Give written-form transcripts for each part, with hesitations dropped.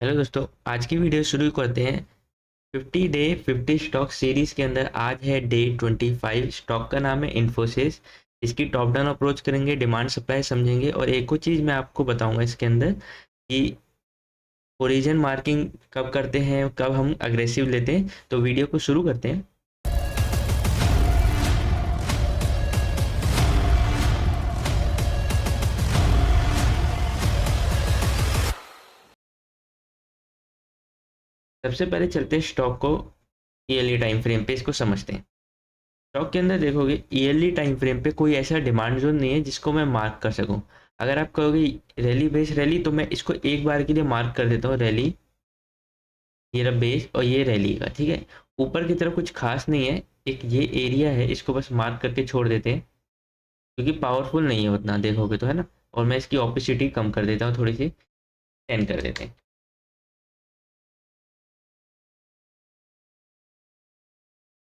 Hello दोस्तों, आज की वीडियो शुरू करते हैं। 50 डे 50 स्टॉक सीरीज के अंदर आज है डे 25। स्टॉक का नाम है इन्फोसिस। इसकी टॉप डाउन अप्रोच करेंगे, डिमांड सप्लाई समझेंगे और एक और चीज़ मैं आपको बताऊंगा इसके अंदर कि ओरिजिन मार्किंग कब करते हैं, कब हम अग्रेसिव लेते हैं। तो वीडियो को शुरू करते हैं। सबसे पहले चलते हैं स्टॉक को ईयरली टाइम फ्रेम पे, इसको समझते हैं। स्टॉक के अंदर देखोगे ईयरली टाइम फ्रेम पे कोई ऐसा डिमांड जोन नहीं है जिसको मैं मार्क कर सकूं। अगर आप कहोगे रैली बेस रैली, तो मैं इसको एक बार के लिए मार्क कर देता हूँ रैली, ये रहा बेस और ये रैली का, ठीक है। ऊपर की तरफ कुछ खास नहीं है, एक ये एरिया है, इसको बस मार्क करके छोड़ देते हैं क्योंकि पावरफुल नहीं है उतना, देखोगे तो, है ना। और मैं इसकी ऑपोसिटी कम कर देता हूँ, थोड़ी सी 10 कर देते हैं,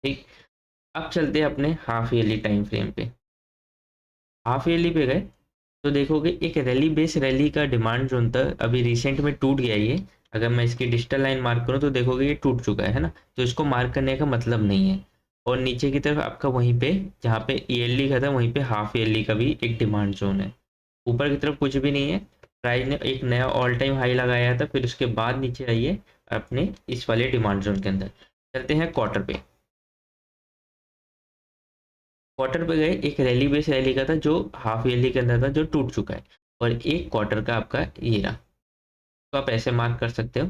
ठीक। अब चलते हैं अपने हाफ ईयरली टाइम फ्रेम पे। हाफ ईयरली पे गए तो देखोगे एक रैली बेस रैली का डिमांड जोन था, अभी रिसेंट में टूट गया ये। अगर मैं इसकी डिजिटल लाइन मार्क करूँ तो देखोगे ये टूट चुका है ना। तो इसको मार्क करने का मतलब नहीं है। और नीचे की तरफ आपका वहीं पे जहाँ पे ईयरली का था वहीं पे हाफ ईयरली का भी एक डिमांड जोन है। ऊपर की तरफ कुछ भी नहीं है। प्राइस ने एक नया ऑल टाइम हाई लगाया था, फिर उसके बाद नीचे आइए अपने इस वाले डिमांड जोन के अंदर। चलते हैं क्वार्टर पे। क्वार्टर पे गए, एक रैली बेस रैली का था जो हाफ ईयरली के अंदर था, जो टूट चुका है। और एक क्वार्टर का आपका ये रहा, तो आप ऐसे मार्क कर सकते हो,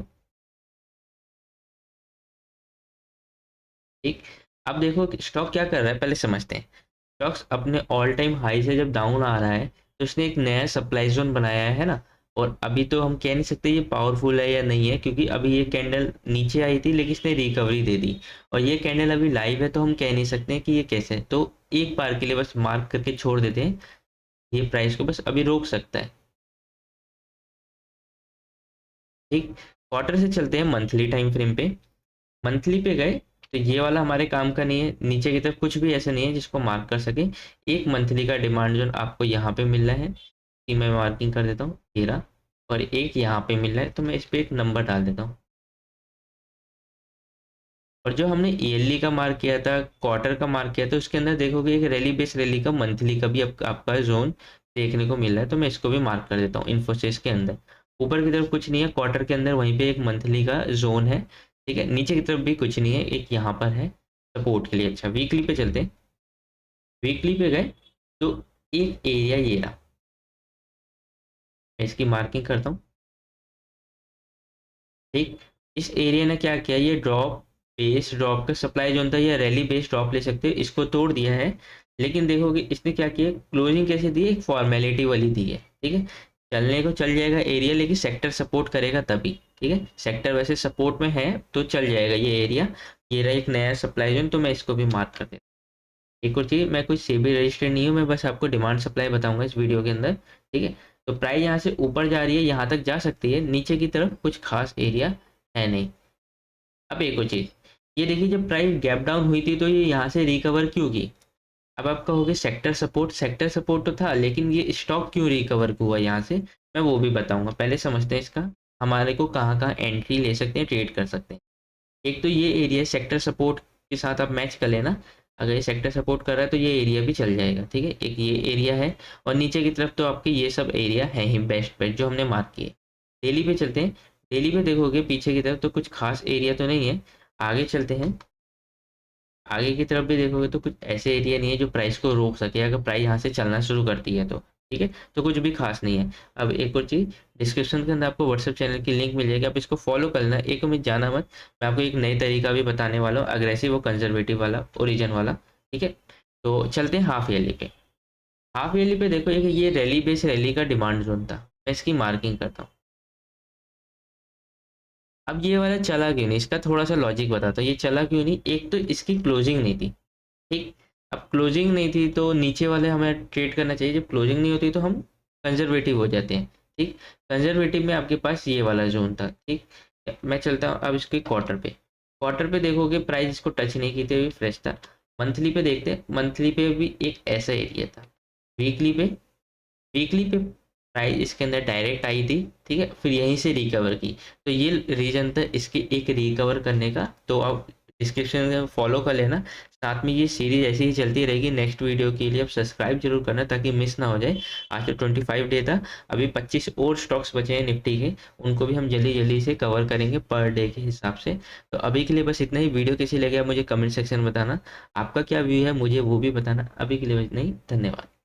ठीक। अब देखो कि स्टॉक क्या कर रहा है, पहले समझते हैं। स्टॉक्स अपने ऑल टाइम हाई से जब डाउन आ रहा है तो इसने एक नया सप्लाई जोन बनाया है ना। और अभी तो हम कह नहीं सकते ये पावरफुल है या नहीं है, क्योंकि अभी ये कैंडल नीचे आई थी लेकिन इसने रिकवरी दे दी। और ये कैंडल अभी लाइव है तो हम कह नहीं सकते कि ये कैसे है। तो एक बार के लिए बस मार्क करके छोड़ देते हैं, ये प्राइस को बस अभी रोक सकता है, ठीक। क्वार्टर से चलते हैं मंथली टाइम फ्रेम पे। मंथली पे गए तो ये वाला हमारे काम का नहीं है, नीचे की तरफ कुछ भी ऐसा नहीं है जिसको मार्क कर सके। एक मंथली का डिमांड जोन आपको यहाँ पे मिल रहा है, कि मैं मार्किंग कर देता हूँ, ये रहा। और एक यहाँ पे मिल रहा है तो मैं इस पे एक नंबर डाल देता हूँ। और जो हमने ईयरली का मार्क किया था, क्वार्टर का मार्क किया था, उसके अंदर देखोगे एक रैली बेस रैली का मंथली का भी आपका जोन देखने को मिल रहा है, तो मैं इसको भी मार्क कर देता हूँ इन्फोसिस के अंदर। ऊपर की तरफ कुछ नहीं है, क्वार्टर के अंदर वहीं पे एक मंथली का जोन है, ठीक है। नीचे की तरफ भी कुछ नहीं है, एक यहाँ पर है सपोर्ट के लिए। अच्छा, वीकली पे चलते हैं। वीकली पे गए तो एक एरिया ये रहा, मैं इसकी मार्किंग करता हूँ, ठीक। इस एरिया ने क्या किया, ये ड्रॉप बेस ड्रॉप का सप्लाई जोन था, या रैली बेस ड्रॉप ले सकते हो, इसको तोड़ दिया है। लेकिन देखोगे इसने क्या किया, क्लोजिंग कैसे दी है, एक फॉर्मेलिटी वाली दी है, ठीक है। चलने को चल जाएगा एरिया, लेकिन सेक्टर सपोर्ट करेगा तभी, ठीक है। सेक्टर वैसे सपोर्ट में है तो चल जाएगा ये एरिया। ये रहा एक नया सप्लाई जोन, तो मैं इसको भी मार्क कर देता हूँ। एक और चीज़, मैं कोई सेबी रजिस्टर्ड नहीं हूँ, मैं बस आपको डिमांड सप्लाई बताऊंगा इस वीडियो के अंदर, ठीक है। तो प्राइस यहाँ से ऊपर जा रही है, यहाँ तक जा सकती है, नीचे की तरफ कुछ खास एरिया है नहीं। अब एक और चीज़, ये देखिए जब प्राइस गैप डाउन हुई थी तो ये यहाँ से रिकवर क्यों की। अब आप कहोगे सेक्टर सपोर्ट तो था, लेकिन ये स्टॉक क्यों रिकवर हुआ यहाँ से, मैं वो भी बताऊंगा। पहले समझते हैं इसका हमारे को कहाँ कहाँ एंट्री ले सकते हैं, ट्रेड कर सकते हैं। एक तो ये एरिया सेक्टर सपोर्ट के साथ आप मैच कर लेना। अगर ये सेक्टर सपोर्ट कर रहा है तो ये एरिया भी चल जाएगा, ठीक है। एक ये एरिया है और नीचे की तरफ तो आपके ये सब एरिया है ही बेस्ट बेस्ट जो हमने मार्क किए। डेली पे चलते हैं। डेली पे देखोगे पीछे की तरफ तो कुछ खास एरिया तो नहीं है। आगे चलते हैं। आगे की तरफ भी देखोगे तो कुछ ऐसे एरिया नहीं है जो प्राइस को रोक सके, अगर प्राइस यहाँ से चलना शुरू करती है तो, ठीक है। तो कुछ भी खास नहीं है। अब एक और चीज़, डिस्क्रिप्शन के अंदर आपको व्हाट्सएप चैनल की लिंक मिल जाएगी, आप इसको फॉलो कर लेना। एक उम्मीद जाना मत, मैं आपको एक नई तरीका भी बताने वाला हूँ, अग्रेसिव और कंजर्वेटिव वाला, ओरिजिन वाला, ठीक है। तो चलते हैं हाफ ईयरली पे। हाफ ईयरली पे देखो एक ये रैली बेस रैली का डिमांड जोन था, मैं इसकी मार्किंग करता हूँ। अब ये वाला चला क्यों नहीं, इसका थोड़ा सा लॉजिक बताता हूँ, ये चला क्यों नहीं। एक तो इसकी क्लोजिंग नहीं थी, ठीक। अब क्लोजिंग नहीं थी तो नीचे वाले हमें ट्रेड करना चाहिए, जब क्लोजिंग नहीं होती तो हम कंजर्वेटिव हो जाते हैं, ठीक। कंजर्वेटिव में आपके पास ये वाला जोन था, ठीक। मैं चलता हूँ अब इसके क्वार्टर पे। क्वार्टर पे देखोगे प्राइस इसको टच नहीं की थी, फ्रेश था। मंथली पे देखते हैं, मंथली पे भी एक ऐसा एरिया था। वीकली पे, वीकली पे प्राइस इसके अंदर डायरेक्ट आई थी, ठीक है, फिर यहीं से रिकवर की। तो ये रीजन था इसके एक रिकवर करने का। तो आप डिस्क्रिप्शन में फॉलो कर लेना, साथ में ये सीरीज ऐसे ही चलती रहेगी। नेक्स्ट वीडियो के लिए आप सब्सक्राइब जरूर करना ताकि मिस ना हो जाए। आज तो 25 डे था, अभी 25 और स्टॉक्स बचे हैं निफ्टी के, उनको भी हम जल्दी जल्दी से कवर करेंगे पर डे के हिसाब से। तो अभी के लिए बस इतना ही। वीडियो कैसी लगे आप मुझे कमेंट सेक्शन में बताना, आपका क्या व्यू है मुझे वो भी बताना। अभी के लिए बस इतना ही, धन्यवाद।